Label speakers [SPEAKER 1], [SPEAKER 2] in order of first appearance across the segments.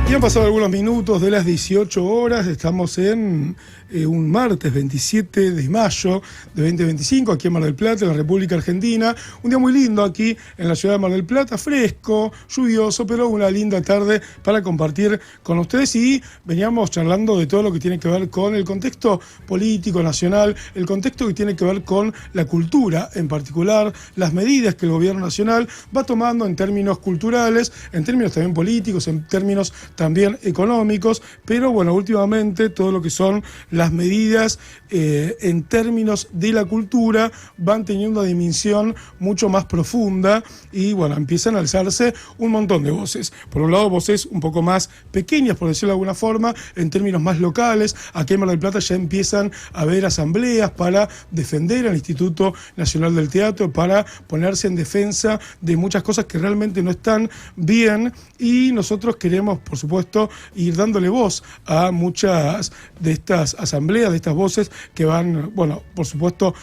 [SPEAKER 1] Y han pasado algunos minutos de las 18 horas, estamos en un martes 27 de mayo de 2025, aquí en Mar del Plata, en la República Argentina. Un día muy lindo aquí en la ciudad de Mar del Plata, fresco, lluvioso, pero una linda tarde para compartir con ustedes. Y veníamos charlando de todo lo que tiene que ver con el contexto político nacional, el contexto que tiene que ver con la cultura en particular, las medidas que el gobierno nacional va tomando en términos culturales, en términos también políticos, en términos también económicos, pero bueno, últimamente todo lo que son las medidas en términos de la cultura van teniendo una dimensión mucho más profunda y bueno, empiezan a alzarse un montón de voces. Por un lado, voces un poco más pequeñas, por decirlo de alguna forma, en términos más locales. Aquí en Mar del Plata ya empiezan a haber asambleas para defender al Instituto Nacional del Teatro, para ponerse en defensa de muchas cosas que realmente no están bien, y nosotros queremos, por supuesto, ir dándole voz a muchas de estas asambleas, de estas voces que van, bueno, por supuesto,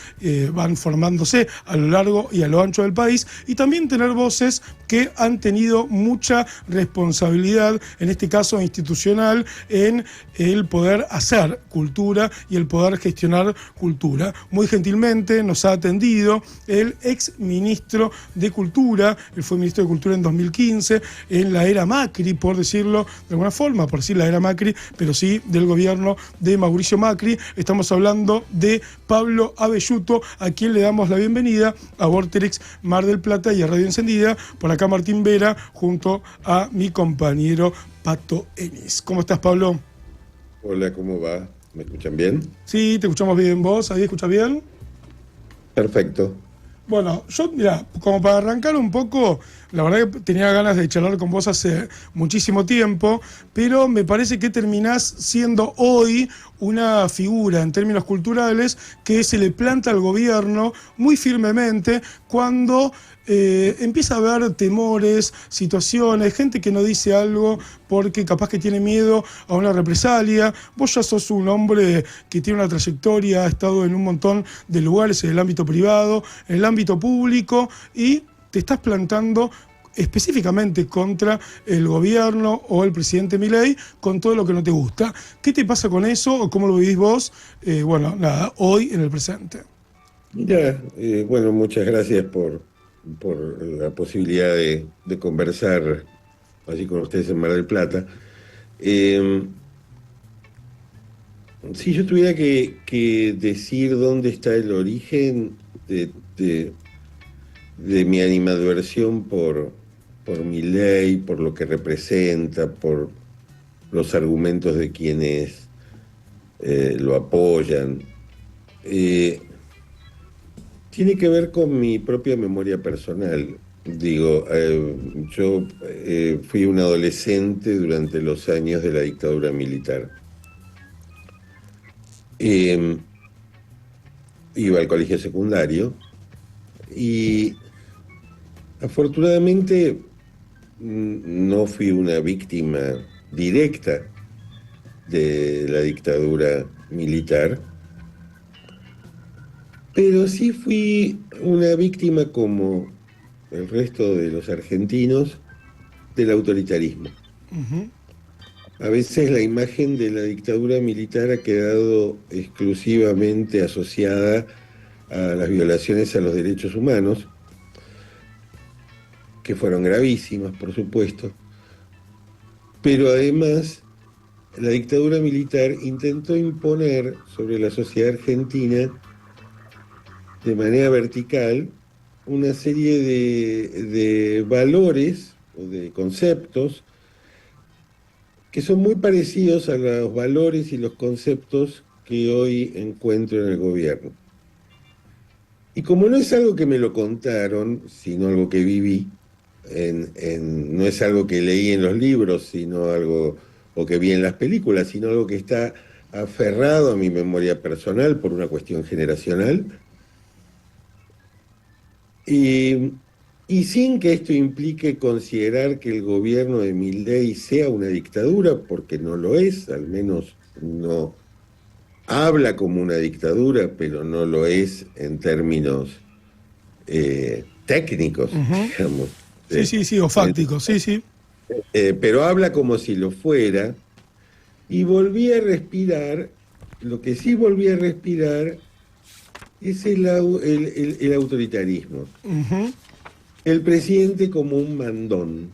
[SPEAKER 1] van formándose a lo largo y a lo ancho del país, y también tener voces que han tenido mucha responsabilidad, en este caso institucional, en el poder hacer cultura y el poder gestionar cultura. Muy gentilmente nos ha atendido el ex ministro de Cultura, él fue ministro de Cultura en 2015, en la era Macri, por decirlo de alguna forma, por decir la era Macri, pero sí del gobierno de Mauricio Macri. Estamos hablando de Pablo Abelluto, a quien le damos la bienvenida a Vorterix Mar del Plata y a Radio Encendida. Por acá Martín Vera, junto a mi compañero Pato Enis. ¿Cómo estás, Pablo?
[SPEAKER 2] Hola, ¿cómo va? ¿Me escuchan bien?
[SPEAKER 1] Sí, te escuchamos bien. ¿Vos? ¿Ahí escuchas bien?
[SPEAKER 2] Perfecto.
[SPEAKER 1] Bueno, yo, mira, como para arrancar un poco, la verdad que tenía ganas de charlar con vos hace muchísimo tiempo, pero me parece que terminás siendo hoy una figura en términos culturales que se le planta al gobierno muy firmemente cuando empieza a haber temores, situaciones, gente que no dice algo porque capaz que tiene miedo a una represalia. Vos ya sos un hombre que tiene una trayectoria, ha estado en un montón de lugares en el ámbito privado, en el ámbito público, y te estás plantando específicamente contra el gobierno o el presidente Milei con todo lo que no te gusta. ¿Qué te pasa con eso o cómo lo vivís vos, bueno, nada, hoy en el presente?
[SPEAKER 2] Mira, bueno, muchas gracias por la posibilidad de conversar allí con ustedes en Mar del Plata. Si yo tuviera que decir dónde está el origen de mi animadversión por Milei, por lo que representa, por los argumentos de quienes lo apoyan, tiene que ver con mi propia memoria personal. Digo, yo fui un adolescente durante los años de la dictadura militar. Iba al colegio secundario y afortunadamente no fui una víctima directa de la dictadura militar, pero sí fui una víctima, como el resto de los argentinos, del autoritarismo.
[SPEAKER 1] Uh-huh.
[SPEAKER 2] A veces la imagen de la dictadura militar ha quedado exclusivamente asociada a las violaciones a los derechos humanos, que fueron gravísimas, por supuesto, pero además la dictadura militar intentó imponer sobre la sociedad argentina de manera vertical una serie de valores o de conceptos que son muy parecidos a los valores y los conceptos que hoy encuentro en el gobierno. Y como no es algo que me lo contaron, sino algo que viví, no es algo que leí en los libros, sino algo, o que vi en las películas, sino algo que está aferrado a mi memoria personal por una cuestión generacional, y sin que esto implique considerar que el gobierno de Milei sea una dictadura, porque no lo es, al menos no habla como una dictadura, pero no lo es en términos técnicos,
[SPEAKER 1] Uh-huh.
[SPEAKER 2] digamos.
[SPEAKER 1] Sí, o fácticos, sí.
[SPEAKER 2] pero habla como si lo fuera, y volví a respirar, lo que sí volví a respirar es el autoritarismo.
[SPEAKER 1] Ujú.
[SPEAKER 2] El presidente como un mandón,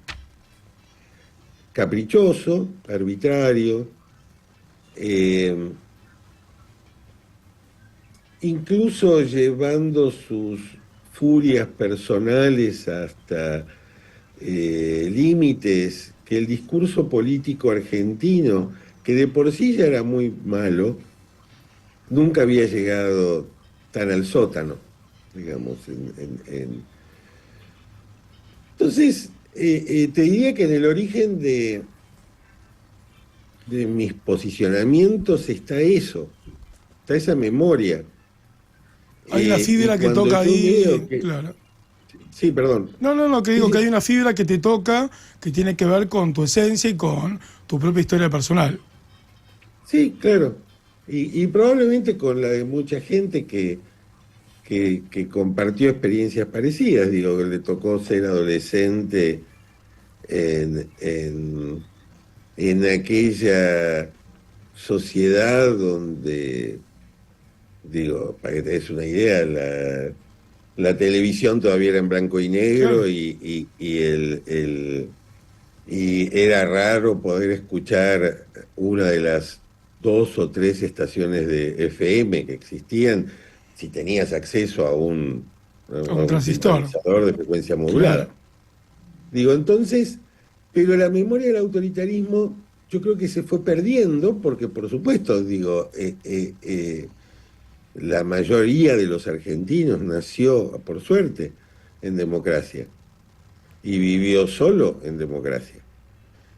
[SPEAKER 2] caprichoso, arbitrario, eh, incluso llevando sus furias personales hasta límites que el discurso político argentino, que de por sí ya era muy malo, nunca había llegado tan al sótano, digamos. Entonces, te diría que en el origen de mis posicionamientos está eso, está esa memoria.
[SPEAKER 1] Hay una
[SPEAKER 2] Y
[SPEAKER 1] fibra que
[SPEAKER 2] cuando
[SPEAKER 1] toca
[SPEAKER 2] yo veo
[SPEAKER 1] ahí,
[SPEAKER 2] que...
[SPEAKER 1] claro.
[SPEAKER 2] Sí, perdón.
[SPEAKER 1] No, no, no, que
[SPEAKER 2] Sí,
[SPEAKER 1] digo que hay
[SPEAKER 2] sí,
[SPEAKER 1] una fibra que te toca que tiene que ver con tu esencia y con tu propia historia personal.
[SPEAKER 2] sí, claro. Y probablemente con la de mucha gente que compartió experiencias parecidas, digo, que le tocó ser adolescente en, en, en aquella sociedad donde, digo, para que te des una idea, la televisión todavía era en blanco y negro
[SPEAKER 1] Claro,
[SPEAKER 2] y era raro poder escuchar una de las dos o tres estaciones de FM que existían si tenías acceso
[SPEAKER 1] a
[SPEAKER 2] a
[SPEAKER 1] un
[SPEAKER 2] un
[SPEAKER 1] transistor.
[SPEAKER 2] sintonizador de frecuencia
[SPEAKER 1] Claro.
[SPEAKER 2] modulada. Digo, entonces, pero la memoria del autoritarismo yo creo que se fue perdiendo porque, por supuesto, digo, la mayoría de los argentinos nació, por suerte, en democracia y vivió solo en democracia.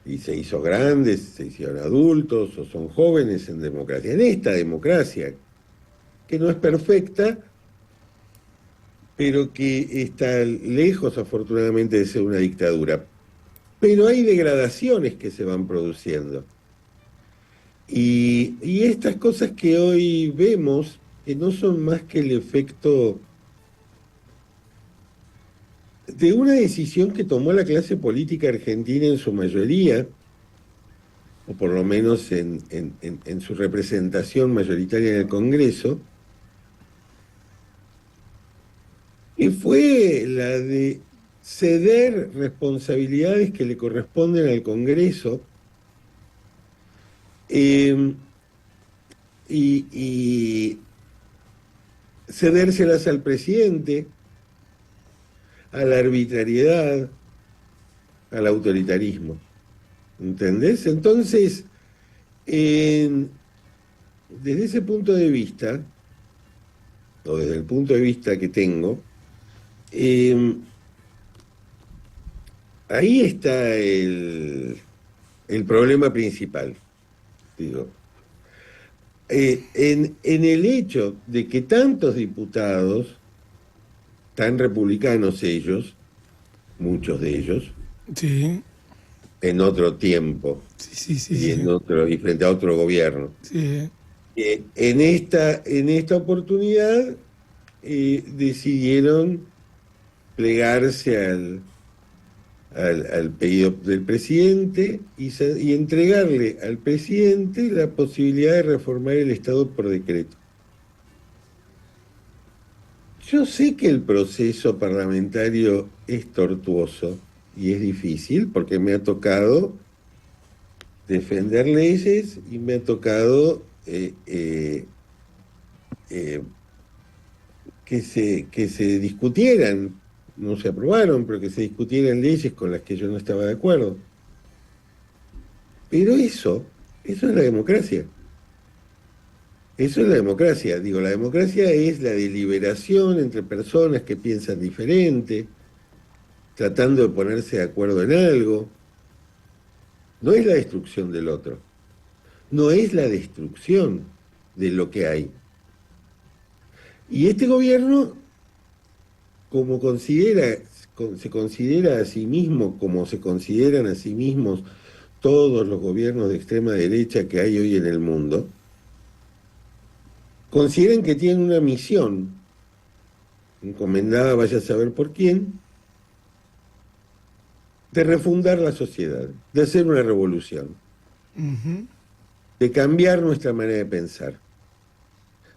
[SPEAKER 2] Y se hizo grandes, se hicieron adultos o son jóvenes en democracia. En esta democracia, que no es perfecta, pero que está lejos, afortunadamente, de ser una dictadura. Pero hay degradaciones que se van produciendo. Y estas cosas que hoy vemos, que no son más que el efecto de una decisión que tomó la clase política argentina en su mayoría, o por lo menos en su representación mayoritaria en el Congreso, y fue la de ceder responsabilidades que le corresponden al Congreso eh, y cedérselas al presidente, a la arbitrariedad, al autoritarismo. ¿Entendés? Entonces, desde ese punto de vista, o desde el punto de vista que tengo, eh, ahí está el problema principal, digo. En el hecho de que tantos diputados, tan republicanos ellos, muchos de ellos,
[SPEAKER 1] Sí,
[SPEAKER 2] en otro tiempo
[SPEAKER 1] sí, sí, sí,
[SPEAKER 2] y
[SPEAKER 1] sí.
[SPEAKER 2] y frente a otro gobierno,
[SPEAKER 1] Sí.
[SPEAKER 2] en esta oportunidad decidieron plegarse al pedido del presidente y entregarle al presidente la posibilidad de reformar el Estado por decreto. Yo sé que el proceso parlamentario es tortuoso y es difícil porque me ha tocado defender leyes y me ha tocado eh, que se discutieran, no se aprobaron, pero que se discutieran leyes con las que yo no estaba de acuerdo. Pero eso es la democracia. Eso es la democracia. Digo, la democracia es la deliberación entre personas que piensan diferente, tratando de ponerse de acuerdo en algo. No es la destrucción del otro. No es la destrucción de lo que hay. Y este gobierno, como se considera a sí mismo, como se consideran a sí mismos todos los gobiernos de extrema derecha que hay hoy en el mundo, consideran que tienen una misión encomendada, vaya a saber por quién, de refundar la sociedad, de hacer una revolución,
[SPEAKER 1] Ujú.
[SPEAKER 2] de cambiar nuestra manera de pensar,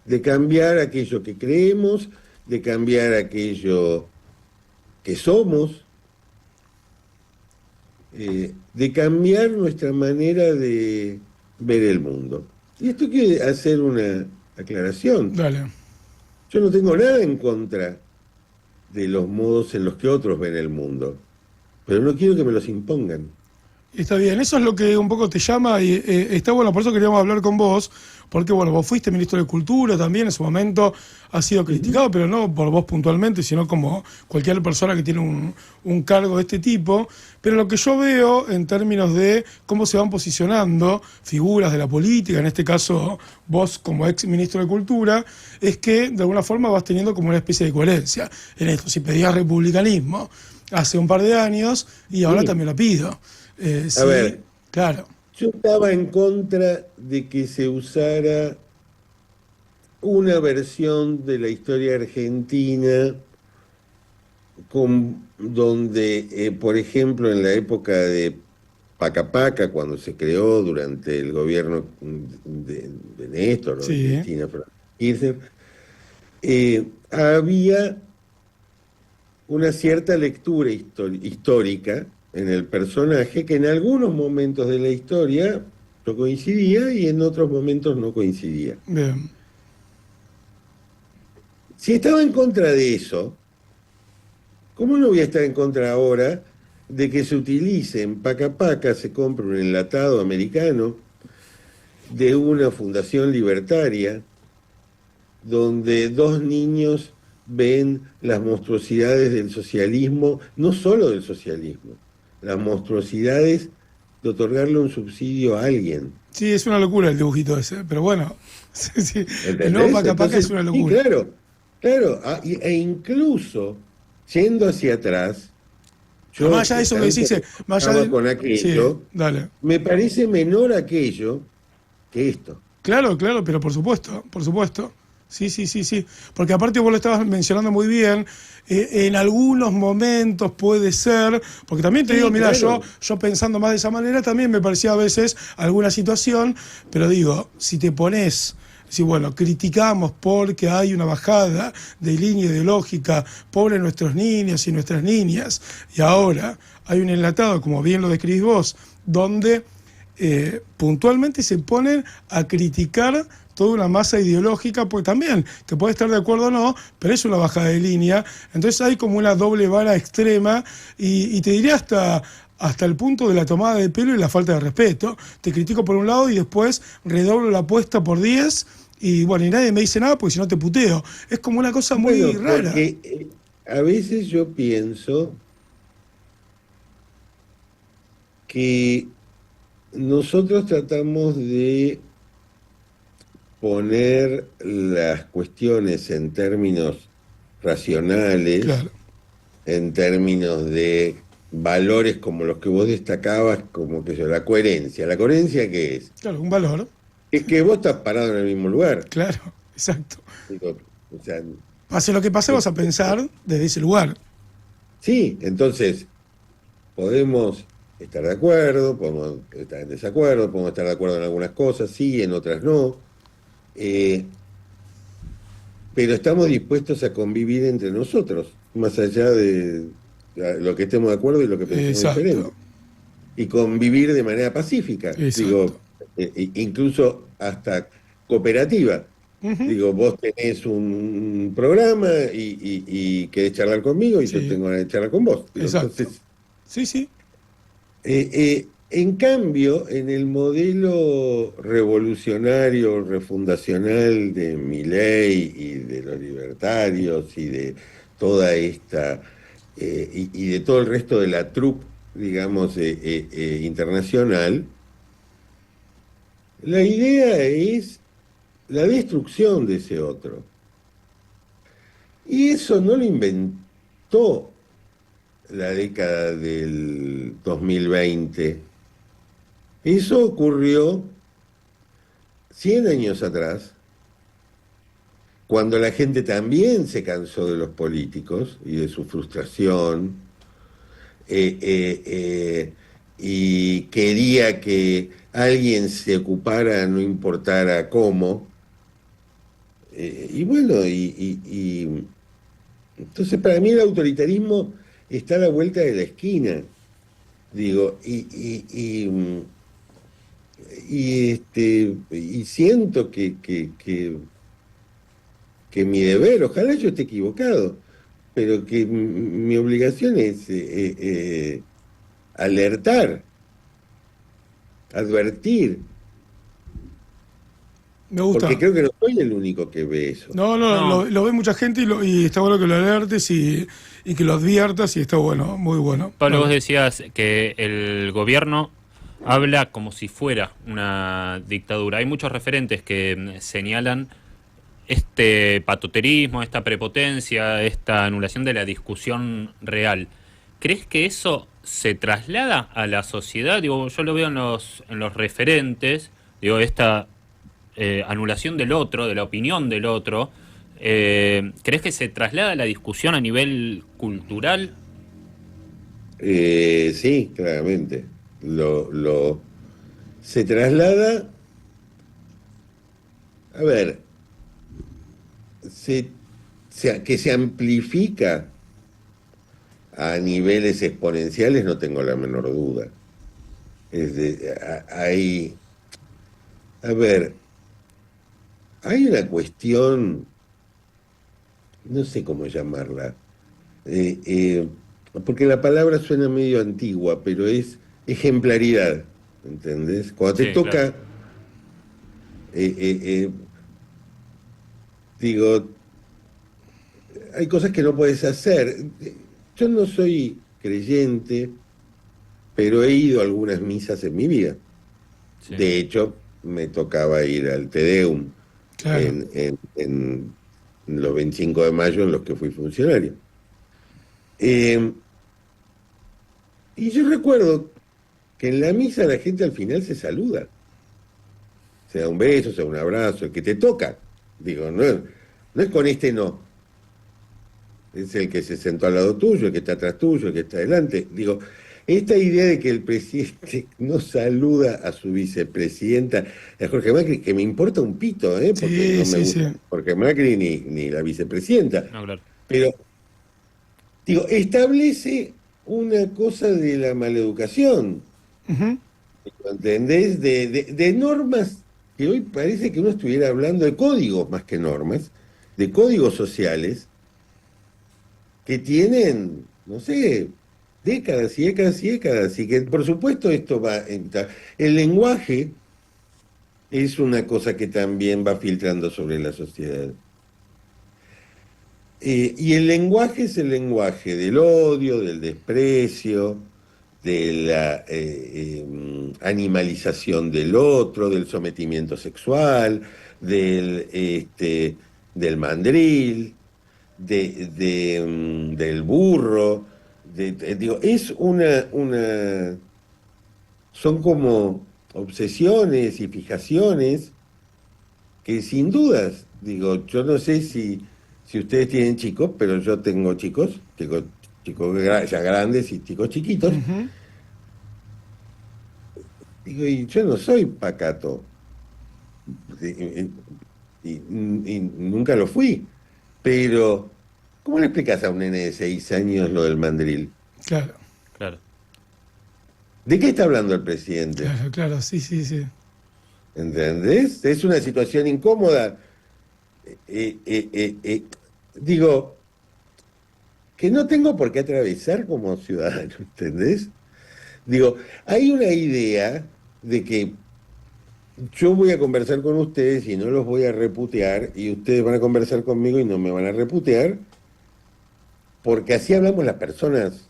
[SPEAKER 2] de cambiar aquello que creemos, de cambiar aquello que somos, de cambiar nuestra manera de ver el mundo. Y esto quiere hacer una aclaración.
[SPEAKER 1] Dale.
[SPEAKER 2] Yo no tengo nada en contra de los modos en los que otros ven el mundo, pero no quiero que me los impongan.
[SPEAKER 1] Está bien, eso es lo que un poco te llama y está bueno, por eso queríamos hablar con vos, porque bueno, vos fuiste ministro de Cultura también, en su momento has sido criticado, pero no por vos puntualmente, sino como cualquier persona que tiene un cargo de este tipo. Pero lo que yo veo en términos de cómo se van posicionando figuras de la política, en este caso vos como ex ministro de Cultura, es que de alguna forma vas teniendo como una especie de coherencia en esto. Si pedías republicanismo hace un par de años y ahora
[SPEAKER 2] Sí.
[SPEAKER 1] también la pido.
[SPEAKER 2] A
[SPEAKER 1] Sí,
[SPEAKER 2] ver,
[SPEAKER 1] claro,
[SPEAKER 2] yo estaba en contra de que se usara una versión de la historia argentina donde, por ejemplo, en la época de Paca Paca, cuando se creó durante el gobierno de Néstor o de
[SPEAKER 1] sí,
[SPEAKER 2] Cristina Kirchner, había una cierta lectura histórica en el personaje que en algunos momentos de la historia no coincidía y en otros momentos no coincidía.
[SPEAKER 1] bien.
[SPEAKER 2] Si estaba en contra de eso, ¿cómo no voy a estar en contra ahora de que se utilice en Paca Paca, se compre un enlatado americano de una fundación libertaria donde dos niños ven las monstruosidades del socialismo, no solo del socialismo, las monstruosidades de otorgarle un subsidio a alguien?
[SPEAKER 1] Sí, es una locura el dibujito ese, pero bueno, sí, sí. El nuevo
[SPEAKER 2] ¿Entendés?
[SPEAKER 1] Paca Paca es
[SPEAKER 2] Entonces,
[SPEAKER 1] una
[SPEAKER 2] sí,
[SPEAKER 1] locura.
[SPEAKER 2] claro, claro, e incluso yendo hacia atrás,
[SPEAKER 1] Pero
[SPEAKER 2] yo
[SPEAKER 1] más allá de
[SPEAKER 2] que
[SPEAKER 1] eso que
[SPEAKER 2] tanto
[SPEAKER 1] decís,
[SPEAKER 2] me
[SPEAKER 1] más allá
[SPEAKER 2] enojaba
[SPEAKER 1] de...
[SPEAKER 2] con
[SPEAKER 1] Sí,
[SPEAKER 2] aquello,
[SPEAKER 1] dale.
[SPEAKER 2] me parece menor aquello que esto.
[SPEAKER 1] Claro, claro, pero por supuesto, por supuesto. Sí, sí, sí, sí. Porque aparte vos lo estabas mencionando muy bien, en algunos momentos puede ser, porque también te digo,
[SPEAKER 2] Sí,
[SPEAKER 1] mira, yo,
[SPEAKER 2] claro.
[SPEAKER 1] yo pensando más de esa manera también me parecía a veces alguna situación, pero digo, si te pones, si bueno, criticamos porque hay una bajada de línea ideológica, pobre nuestros niños y nuestras niñas, y ahora hay un enlatado, como bien lo describís vos, donde puntualmente se ponen a criticar toda una masa ideológica, pues también, que puede estar de acuerdo o no, pero es una bajada de línea. Entonces hay como una doble vara extrema y te diría hasta el punto de la tomada de pelo y la falta de respeto. Te critico por un lado y después redoblo la apuesta por 10 y bueno, y nadie me dice nada porque si no te puteo. Es como una cosa muy
[SPEAKER 2] Bueno,
[SPEAKER 1] rara.
[SPEAKER 2] porque a veces yo pienso que nosotros tratamos de poner las cuestiones en términos racionales,
[SPEAKER 1] Claro,
[SPEAKER 2] en términos de valores como los que vos destacabas, como que yo, la coherencia. ¿La coherencia qué es?
[SPEAKER 1] claro, un valor.
[SPEAKER 2] Es que vos estás parado en el mismo lugar.
[SPEAKER 1] Claro, exacto.
[SPEAKER 2] Digo, o sea,
[SPEAKER 1] Pase lo que pase,
[SPEAKER 2] no-
[SPEAKER 1] vas a pensar desde ese lugar.
[SPEAKER 2] sí, entonces podemos estar de acuerdo, podemos estar en desacuerdo, podemos estar de acuerdo en algunas cosas, sí, en otras no, eh, pero estamos dispuestos a convivir entre nosotros, más allá de lo que estemos de acuerdo y lo que pensemos diferente,
[SPEAKER 1] Exacto,
[SPEAKER 2] y convivir de manera pacífica,
[SPEAKER 1] exacto.
[SPEAKER 2] digo, incluso hasta cooperativa.
[SPEAKER 1] Ujú.
[SPEAKER 2] Digo, vos tenés un programa y querés charlar conmigo y yo
[SPEAKER 1] Sí,
[SPEAKER 2] tengo ganas de charlar con vos. Digo,
[SPEAKER 1] exacto.
[SPEAKER 2] entonces,
[SPEAKER 1] Sí, sí,
[SPEAKER 2] en cambio, en el modelo revolucionario, refundacional de Milei y de los libertarios y de toda esta, y de todo el resto de la troupe, digamos, internacional, la idea es la destrucción de ese otro. Y eso no lo inventó la década del 2020. Eso ocurrió 100 años atrás, cuando la gente también se cansó de los políticos y de su frustración, y quería que alguien se ocupara, no importara cómo. Y bueno, entonces para mí el autoritarismo está a la vuelta de la esquina, digo, y siento que mi deber, ojalá yo esté equivocado, pero que mi obligación es alertar, advertir,
[SPEAKER 1] Me
[SPEAKER 2] porque
[SPEAKER 1] gusta.
[SPEAKER 2] creo que no soy el único que ve eso.
[SPEAKER 1] No, no,
[SPEAKER 3] No,
[SPEAKER 1] lo ve mucha gente y está bueno que lo alertes y que lo adviertas y está bueno, muy bueno.
[SPEAKER 3] Pablo, vos
[SPEAKER 1] Bueno,
[SPEAKER 3] decías que el gobierno habla como si fuera una dictadura. Hay muchos referentes que señalan este patoterismo, esta prepotencia, esta anulación de la discusión real. ¿Crees que eso se traslada a la sociedad? Digo, yo lo veo en los referentes, digo, esta anulación del otro, de la opinión del otro. ¿Crees que se traslada la discusión a nivel cultural?
[SPEAKER 2] Sí, claramente. Se traslada, a ver, se, que se amplifica a niveles exponenciales, no tengo la menor duda. Hay, a ver, hay una cuestión, no sé cómo llamarla, eh, eh, porque la palabra suena medio antigua, pero es ejemplaridad, ¿entendés? Cuando te
[SPEAKER 3] Sí, claro.
[SPEAKER 2] toca, eh, eh, eh, digo, hay cosas que no puedes hacer. Yo no soy creyente, pero he ido a algunas misas en mi vida.
[SPEAKER 3] Sí.
[SPEAKER 2] De hecho, me tocaba ir al Te Deum
[SPEAKER 1] claro.
[SPEAKER 2] en los 25 de mayo en los que fui funcionario. Eh, y yo recuerdo que en la misa la gente al final se saluda. Se da un beso, se da un abrazo, el que te toca. Digo, no es con este no. Es el que se sentó al lado tuyo, el que está atrás tuyo, el que está adelante. Digo, esta idea de que el presidente no saluda a su vicepresidenta, a Jorge Macri, que me importa un pito, porque
[SPEAKER 1] Sí,
[SPEAKER 2] no me
[SPEAKER 1] sí, sí.
[SPEAKER 2] gusta Jorge Macri ni la vicepresidenta.
[SPEAKER 3] No, claro.
[SPEAKER 2] Pero, digo, establece una cosa de la maleducación,
[SPEAKER 1] Ujú.
[SPEAKER 2] ¿entendés? De normas que hoy parece que uno estuviera hablando de códigos más que normas, de códigos sociales que tienen, no sé, décadas y décadas y décadas, y que por supuesto esto el lenguaje es una cosa que también va filtrando sobre la sociedad. Y el lenguaje es el lenguaje del odio, del desprecio, de la animalización del otro, del sometimiento sexual, del mandril, del burro, digo, es son como obsesiones y fijaciones que sin dudas, digo, yo no sé si ustedes tienen chicos, pero yo tengo chicos ya grandes y chicos chiquitos,
[SPEAKER 1] Ujú.
[SPEAKER 2] digo, y yo no soy pacato, y, y nunca lo fui, pero ¿cómo le explicas a un nene de 6 años lo del mandril?
[SPEAKER 1] Claro,
[SPEAKER 3] Claro.
[SPEAKER 2] ¿De qué está hablando el presidente?
[SPEAKER 1] claro, claro, sí, sí, sí.
[SPEAKER 2] ¿Entendés? Es una situación incómoda. Eh, eh, eh, eh, Digo, que no tengo por qué atravesar como ciudadano, ¿entendés? Digo, hay una idea de que yo voy a conversar con ustedes y no los voy a reputear, y ustedes van a conversar conmigo y no me van a reputear, porque así hablamos las personas,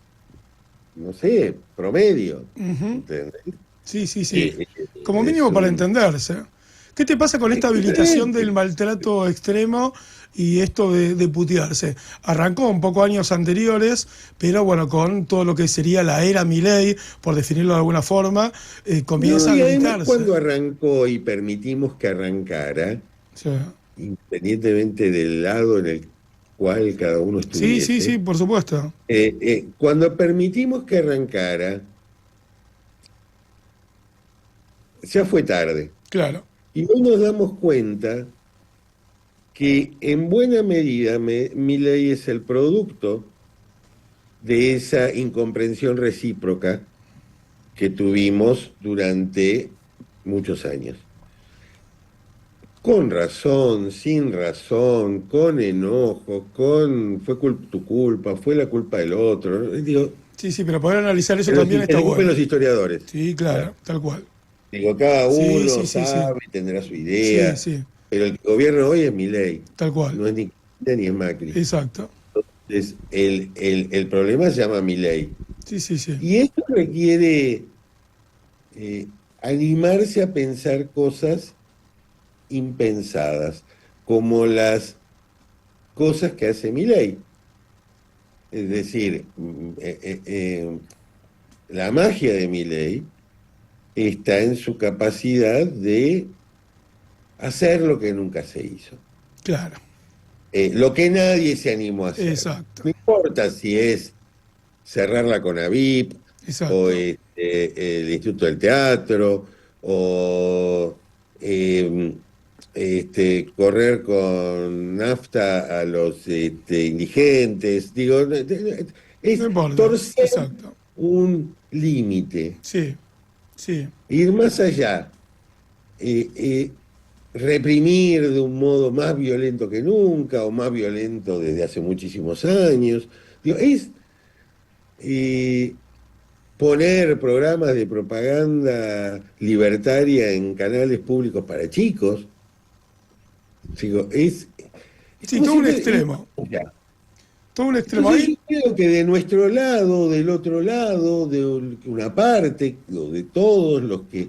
[SPEAKER 2] no sé, promedio,
[SPEAKER 1] Ujú.
[SPEAKER 2] ¿entendés?
[SPEAKER 1] Sí, sí, sí.
[SPEAKER 2] Eh,
[SPEAKER 1] Como
[SPEAKER 2] es
[SPEAKER 1] mínimo para
[SPEAKER 2] un...
[SPEAKER 1] entenderse. ¿Qué te pasa con esta habilitación del
[SPEAKER 2] Excelente.
[SPEAKER 1] maltrato extremo y esto de putearse? Arrancó un poco años anteriores, pero bueno, con todo lo que sería la era Milei, por definirlo de alguna forma,
[SPEAKER 2] No,
[SPEAKER 1] comienza a
[SPEAKER 2] y además
[SPEAKER 1] habilitarse.
[SPEAKER 2] cuando arrancó y permitimos que arrancara,
[SPEAKER 1] Sí.
[SPEAKER 2] independientemente del lado en el cual cada uno
[SPEAKER 1] Sí, sí,
[SPEAKER 2] estuviese.
[SPEAKER 1] sí, por supuesto.
[SPEAKER 2] Cuando permitimos que arrancara, ya fue tarde.
[SPEAKER 1] Claro,
[SPEAKER 2] Y hoy nos damos cuenta que en buena medida Milei es el producto de esa incomprensión recíproca que tuvimos durante muchos años. Con razón, sin razón, con enojo, tu culpa, fue la culpa del otro, ¿no? Digo,
[SPEAKER 1] sí, sí, pero poder analizar eso
[SPEAKER 2] que
[SPEAKER 1] también
[SPEAKER 2] se
[SPEAKER 1] está
[SPEAKER 2] ocupen
[SPEAKER 1] bueno.
[SPEAKER 2] los historiadores.
[SPEAKER 1] Sí,
[SPEAKER 2] Claro.
[SPEAKER 1] claro, tal cual.
[SPEAKER 2] Digo, cada
[SPEAKER 1] Sí,
[SPEAKER 2] uno
[SPEAKER 1] sí, sí, sí.
[SPEAKER 2] sabe, tendrá su
[SPEAKER 1] Sí,
[SPEAKER 2] idea,
[SPEAKER 1] sí,
[SPEAKER 2] pero el que gobierna hoy es Milei,
[SPEAKER 1] tal cual.
[SPEAKER 2] no es ni Cristina ni es Macri.
[SPEAKER 1] Exacto.
[SPEAKER 2] Entonces, el problema se llama Milei.
[SPEAKER 1] Sí, sí, sí.
[SPEAKER 2] Y esto requiere eh, animarse a pensar cosas impensadas, como las cosas que hace Milei. Es decir, la magia de Milei está en su capacidad de hacer lo que nunca se hizo.
[SPEAKER 1] Claro.
[SPEAKER 2] Lo que nadie se animó a hacer.
[SPEAKER 1] Exacto.
[SPEAKER 2] No importa si es cerrar la Conavip, o
[SPEAKER 1] Exacto.
[SPEAKER 2] el Instituto del Teatro, o correr con nafta a los indigentes. Digo,
[SPEAKER 1] No
[SPEAKER 2] es
[SPEAKER 1] importa.
[SPEAKER 2] torcer
[SPEAKER 1] Exacto.
[SPEAKER 2] un límite,
[SPEAKER 1] Sí, sí.
[SPEAKER 2] ir más allá, eh, eh, reprimir de un modo más violento que nunca o más violento desde hace muchísimos años. Digo, es eh, poner programas de propaganda libertaria en canales públicos para chicos. Digo, es
[SPEAKER 1] Sí,
[SPEAKER 2] como
[SPEAKER 1] todo un
[SPEAKER 2] siempre ir
[SPEAKER 1] extremo.
[SPEAKER 2] más allá.
[SPEAKER 1] Todo un extremo.
[SPEAKER 2] Entonces
[SPEAKER 1] Ahí,
[SPEAKER 2] yo creo que de nuestro lado, del otro lado, de una parte, o de todos los que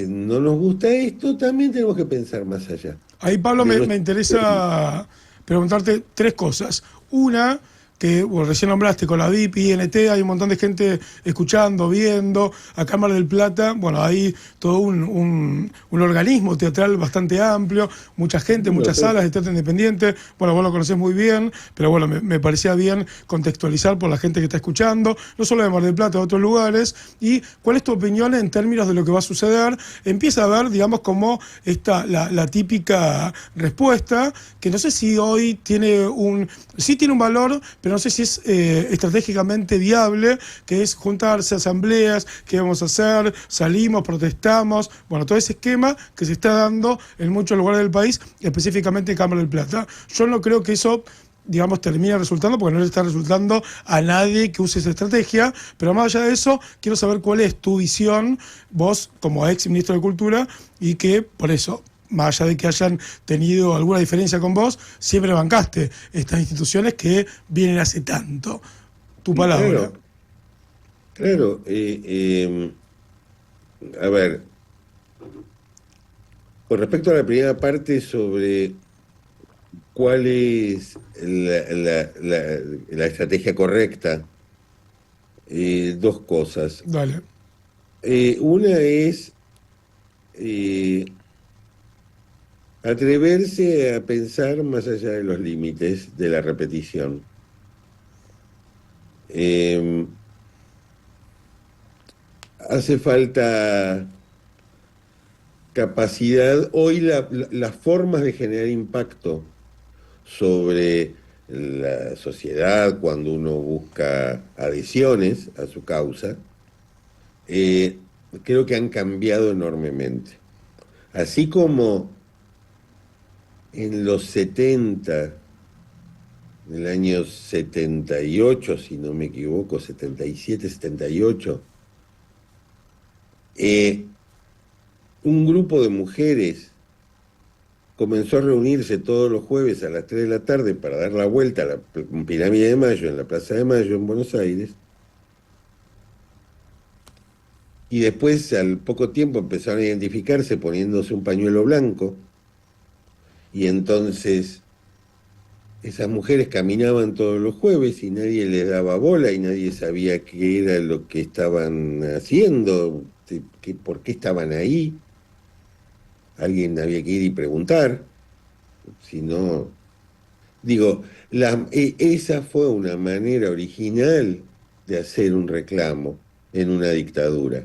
[SPEAKER 2] no nos gusta esto, también tenemos que pensar más allá.
[SPEAKER 1] ahí Pablo,
[SPEAKER 2] De
[SPEAKER 1] me
[SPEAKER 2] nuestro...
[SPEAKER 1] interesa preguntarte tres cosas. Una, que bueno, recién nombraste con la VIP, INT, hay un montón de gente escuchando, viendo. Acá en Mar del Plata, bueno, hay todo un organismo teatral bastante amplio, mucha gente,
[SPEAKER 2] Lo
[SPEAKER 1] muchas
[SPEAKER 2] sé.
[SPEAKER 1] salas de teatro independiente. Bueno, vos lo conocés muy bien, pero bueno, me parecía bien contextualizar por la gente que está escuchando, no solo de Mar del Plata, de otros lugares. ¿Y cuál es tu opinión en términos de lo que va a suceder? Empieza a ver, digamos, como la típica respuesta, que no sé si hoy tiene sí tiene un valor, pero no sé si es estratégicamente viable, que es juntarse, asambleas, qué vamos a hacer, salimos, protestamos, bueno, todo ese esquema que se está dando en muchos lugares del país, específicamente en Cámara del Plata. Yo no creo que eso, digamos, termine resultando, porque no le está resultando a nadie que use esa estrategia, pero más allá de eso, quiero saber cuál es tu visión, vos como ex ministro de Cultura, y que por eso, más allá de que hayan tenido alguna diferencia con vos, siempre bancaste estas instituciones que vienen hace tanto. Tu
[SPEAKER 2] Sí,
[SPEAKER 1] palabra.
[SPEAKER 2] claro, claro. A ver, con respecto a la primera parte sobre cuál es la estrategia correcta, dos cosas.
[SPEAKER 1] Dale.
[SPEAKER 2] Una es eh, atreverse a pensar más allá de los límites de la repetición. Eh, Hace falta capacidad, hoy las formas de generar impacto sobre la sociedad cuando uno busca adhesiones a su causa, eh, creo que han cambiado enormemente. Así como en los 70, en el año 78, si no me equivoco, 77, 78, un grupo de mujeres comenzó a reunirse todos los jueves a las 3 de la tarde para dar la vuelta a la Pirámide de Mayo, en la Plaza de Mayo, en Buenos Aires, y después al poco tiempo empezaron a identificarse poniéndose un pañuelo blanco, y entonces esas mujeres caminaban todos los jueves y nadie les daba bola y nadie sabía qué era lo que estaban haciendo, por qué estaban ahí. Alguien había que ir y preguntar, si no... Digo, esa fue una manera original de hacer un reclamo en una dictadura.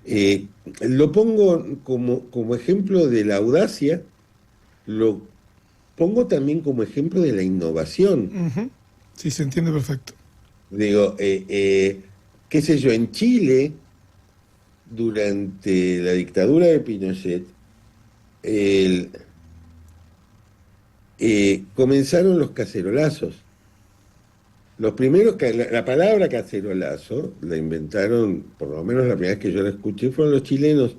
[SPEAKER 2] Eh, lo pongo como ejemplo de la audacia, lo pongo también como ejemplo de la innovación.
[SPEAKER 1] Ujú. Sí, se entiende perfecto.
[SPEAKER 2] Digo, qué sé yo, en Chile, durante la dictadura de Pinochet, el- comenzaron los cacerolazos. Los primeros, la palabra cacerolazo la inventaron, por lo menos la primera vez que yo la escuché, fueron los chilenos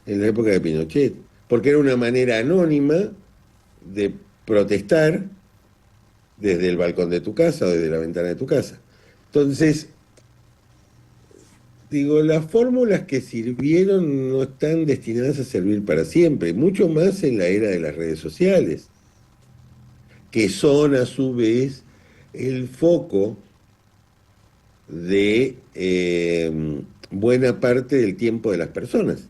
[SPEAKER 2] en la época de Pinochet, porque era una manera anónima de protestar desde el balcón de tu casa o desde la ventana de tu casa. Entonces, digo, las fórmulas que sirvieron no están destinadas a servir para siempre, mucho más en la era de las redes sociales, que son a su vez el foco de buena parte del tiempo de las personas.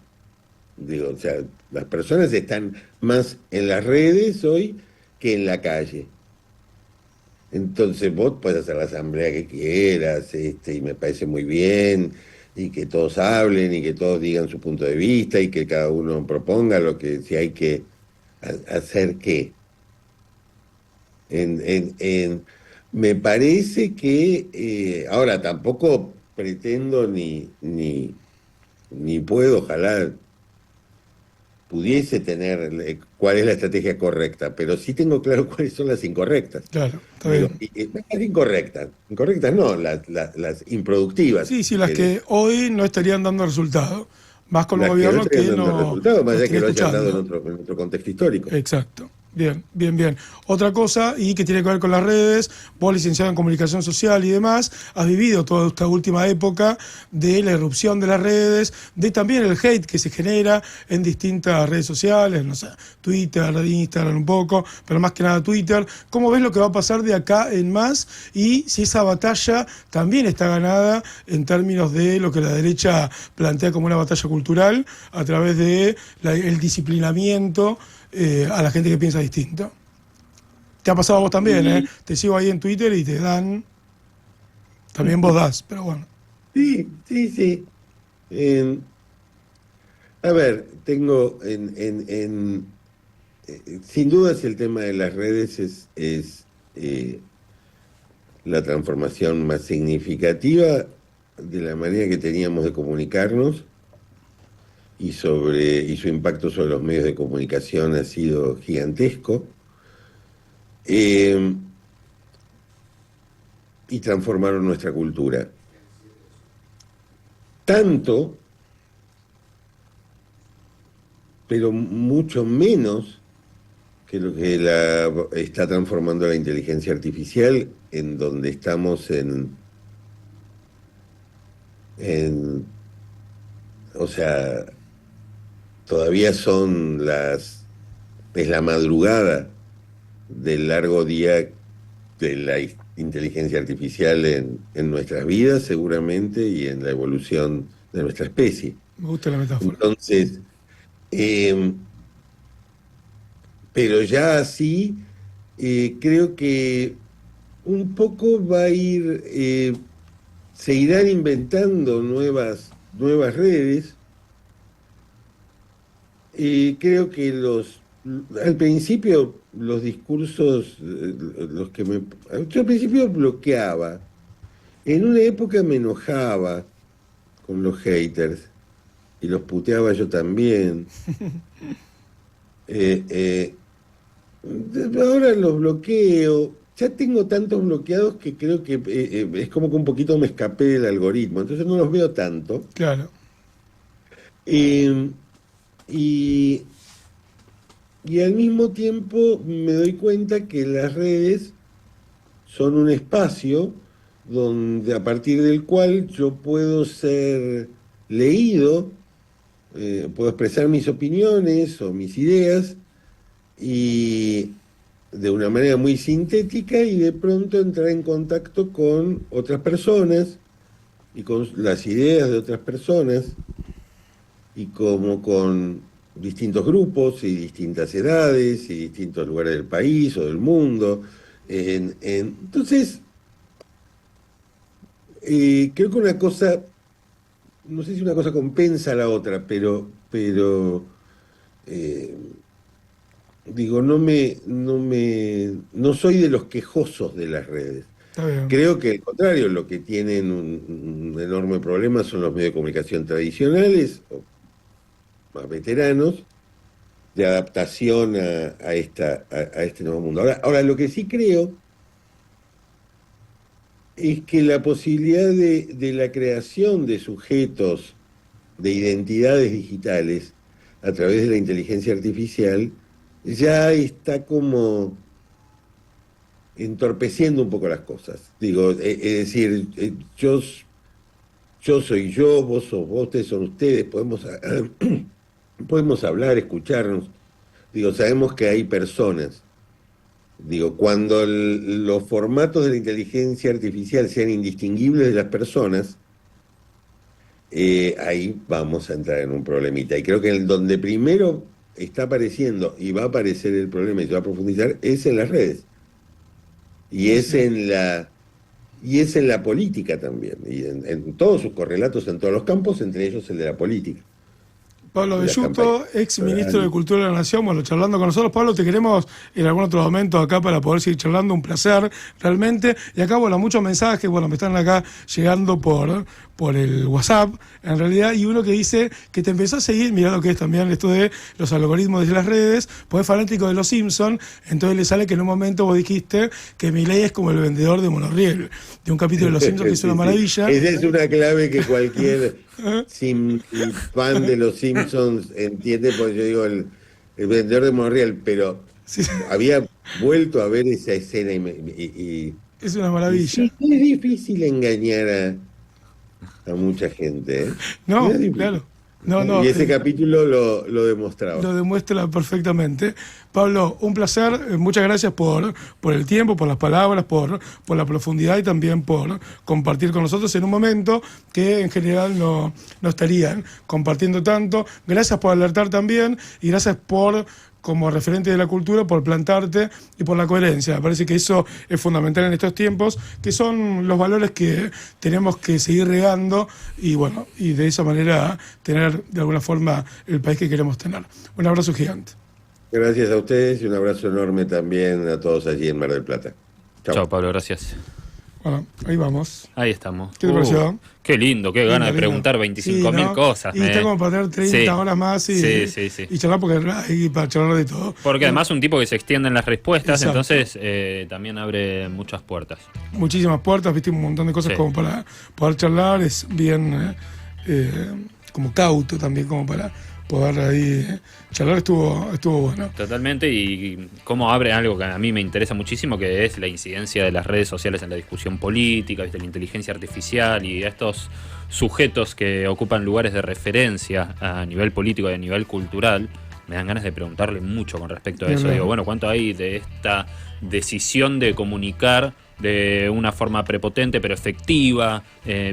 [SPEAKER 2] Digo, o sea, las personas están más en las redes hoy que en la calle. Entonces vos puedes hacer la asamblea que quieras, y me parece muy bien, y que todos hablen, y que todos digan su punto de vista, y que cada uno proponga lo que, si hay que hacer qué. Me parece que, ahora tampoco pretendo ni puedo, ojalá pudiese tener cuál es la estrategia correcta, pero sí tengo claro cuáles son las incorrectas.
[SPEAKER 1] Claro, está
[SPEAKER 2] Digo,
[SPEAKER 1] bien.
[SPEAKER 2] las incorrectas no, las improductivas,
[SPEAKER 1] Sí, sí, las que hoy no estarían dando resultado. Más con un
[SPEAKER 2] las que no
[SPEAKER 1] gobierno
[SPEAKER 2] estarían
[SPEAKER 1] que
[SPEAKER 2] dando
[SPEAKER 1] no,
[SPEAKER 2] resultados, más
[SPEAKER 1] no
[SPEAKER 2] allá que
[SPEAKER 1] estaría
[SPEAKER 2] lo hayan dado
[SPEAKER 1] escuchando.
[SPEAKER 2] en otro contexto histórico.
[SPEAKER 1] Exacto. Bien, bien, bien. Otra cosa, y que tiene que ver con las redes, vos licenciado en comunicación social y demás, has vivido toda esta última época de la irrupción de las redes, de también el hate que se genera en distintas redes sociales, no sé, Twitter, Instagram un poco, pero más que nada Twitter. ¿Cómo ves lo que va a pasar de acá en más? Y si esa batalla también está ganada en términos de lo que la derecha plantea como una batalla cultural a través de el disciplinamiento a la gente que piensa distinto. Te ha pasado a vos también, ¿eh?
[SPEAKER 2] Y
[SPEAKER 1] Te sigo ahí en Twitter y te dan, también vos das, pero bueno.
[SPEAKER 2] sí, sí, sí. Eh, a ver, tengo sin dudas el tema de las redes es la transformación más significativa de la manera que teníamos de comunicarnos y su impacto sobre los medios de comunicación ha sido gigantesco. Eh, y transformaron nuestra cultura. Tanto, pero mucho menos que lo que está transformando la inteligencia artificial, en donde estamos en, o sea, todavía es la madrugada del largo día de la inteligencia artificial en nuestras vidas, seguramente, y en la evolución de nuestra especie.
[SPEAKER 1] Me gusta la metáfora.
[SPEAKER 2] Entonces, eh, pero ya así, creo que un poco va a ir, se irán inventando nuevas redes. Creo que al principio los discursos, yo al principio bloqueaba. En una época me enojaba con los haters y los puteaba yo también. Eh, eh, Ahora los bloqueo. Ya tengo tantos bloqueados que creo que es como que un poquito me escapé del algoritmo, entonces no los veo tanto.
[SPEAKER 1] Claro.
[SPEAKER 2] Eh, y, y al mismo tiempo me doy cuenta que las redes son un espacio donde a partir del cual yo puedo ser leído, puedo expresar mis opiniones o mis ideas y de una manera muy sintética y de pronto entrar en contacto con otras personas y con las ideas de otras personas y como con distintos grupos y distintas edades y distintos lugares del país o del mundo Entonces, creo que una cosa, no sé si una cosa compensa a la otra, pero digo, no soy de los quejosos de las redes.
[SPEAKER 1] Está bien.
[SPEAKER 2] Creo que al contrario, lo que tienen un enorme problema son los medios de comunicación tradicionales, o más veteranos, de adaptación a este nuevo mundo. Ahora, lo que sí creo es que la posibilidad de la creación de sujetos, de identidades digitales, a través de la inteligencia artificial, ya está como entorpeciendo un poco las cosas. Digo, es decir, yo soy yo, vos sos vos, ustedes son ustedes, podemos hablar, escucharnos. Digo, sabemos que hay personas. Digo, cuando los formatos de la inteligencia artificial sean indistinguibles de las personas, ahí vamos a entrar en un problemita. Y creo que donde primero está apareciendo y va a aparecer el problema y se va a profundizar es en las redes. Y es en la política también, y en todos sus correlatos en todos los campos, entre ellos el de la política.
[SPEAKER 1] Pablo Belluto, ex ministro de Cultura de la Nación, bueno, charlando con nosotros. Pablo, te queremos en algún otro momento acá para poder seguir charlando, un placer, realmente. Y acá, bueno, muchos mensajes, bueno, me están acá llegando por el WhatsApp, en realidad, y uno que dice que te empezó a seguir, mirá lo que es también esto de los algoritmos de las redes, pues es fanático de Los Simpsons, entonces le sale que en un momento vos dijiste que Milei es como el vendedor de monorriel, de un capítulo de Los Simpsons que es una maravilla.
[SPEAKER 2] Esa es una clave que cualquier fan de Los Simpsons entiende, porque yo digo el vendedor de monorriel, pero sí, había vuelto a ver esa escena y
[SPEAKER 1] es una maravilla.
[SPEAKER 2] Sí, es difícil engañar a mucha gente, ¿eh?
[SPEAKER 1] No, claro. No,
[SPEAKER 2] y ese capítulo lo demostraba.
[SPEAKER 1] Lo demuestra perfectamente. Pablo, un placer. Muchas gracias por el tiempo, por las palabras, por la profundidad y también por compartir con nosotros en un momento que en general no estarían compartiendo tanto. Gracias por alertar también y gracias como referente de la cultura, por plantarte y por la coherencia. Me parece que eso es fundamental en estos tiempos, que son los valores que tenemos que seguir regando y bueno, y de esa manera tener de alguna forma el país que queremos tener. Un abrazo gigante.
[SPEAKER 2] Gracias a ustedes y un abrazo enorme también a todos allí en Mar del Plata.
[SPEAKER 3] Chao, Pablo, gracias.
[SPEAKER 1] Bueno, ahí vamos.
[SPEAKER 3] Ahí estamos.
[SPEAKER 1] ¿Qué te pareció?
[SPEAKER 3] Qué lindo, qué ganas de preguntar 25.000 cosas.
[SPEAKER 1] Y está como para tener 30 horas más y charlar porque hay para charlar de todo.
[SPEAKER 3] Porque además un tipo que se extiende en las respuestas, exacto. Entonces también abre muchas puertas.
[SPEAKER 1] Muchísimas puertas, viste, un montón de cosas como para poder charlar, es bien como cauto también, como para poder ahí charlar, estuvo bueno.
[SPEAKER 3] Totalmente, y cómo abre algo que a mí me interesa muchísimo, que es la incidencia de las redes sociales en la discusión política, ¿viste? La inteligencia artificial y estos sujetos que ocupan lugares de referencia a nivel político y a nivel cultural. Me dan ganas de preguntarle mucho con respecto a eso. Digo, bueno, ¿cuánto hay de esta decisión de comunicar de una forma prepotente pero efectiva?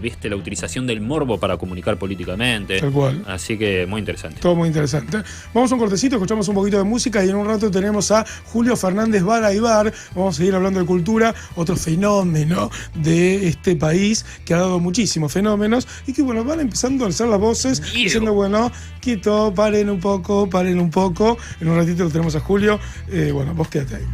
[SPEAKER 3] ¿Viste? La utilización del morbo para comunicar políticamente.
[SPEAKER 1] Tal cual.
[SPEAKER 3] Así que muy interesante.
[SPEAKER 1] Todo muy interesante. Vamos a un cortecito, escuchamos un poquito de música y en un rato tenemos a Julio Fernández Vara y Bar. Vamos a seguir hablando de cultura, otro fenómeno de este país que ha dado muchísimos fenómenos y que bueno, van empezando a alzar las voces diciendo, bueno, quieto, paren un poco. En un ratito lo tenemos a Julio. Bueno, vos quédate ahí.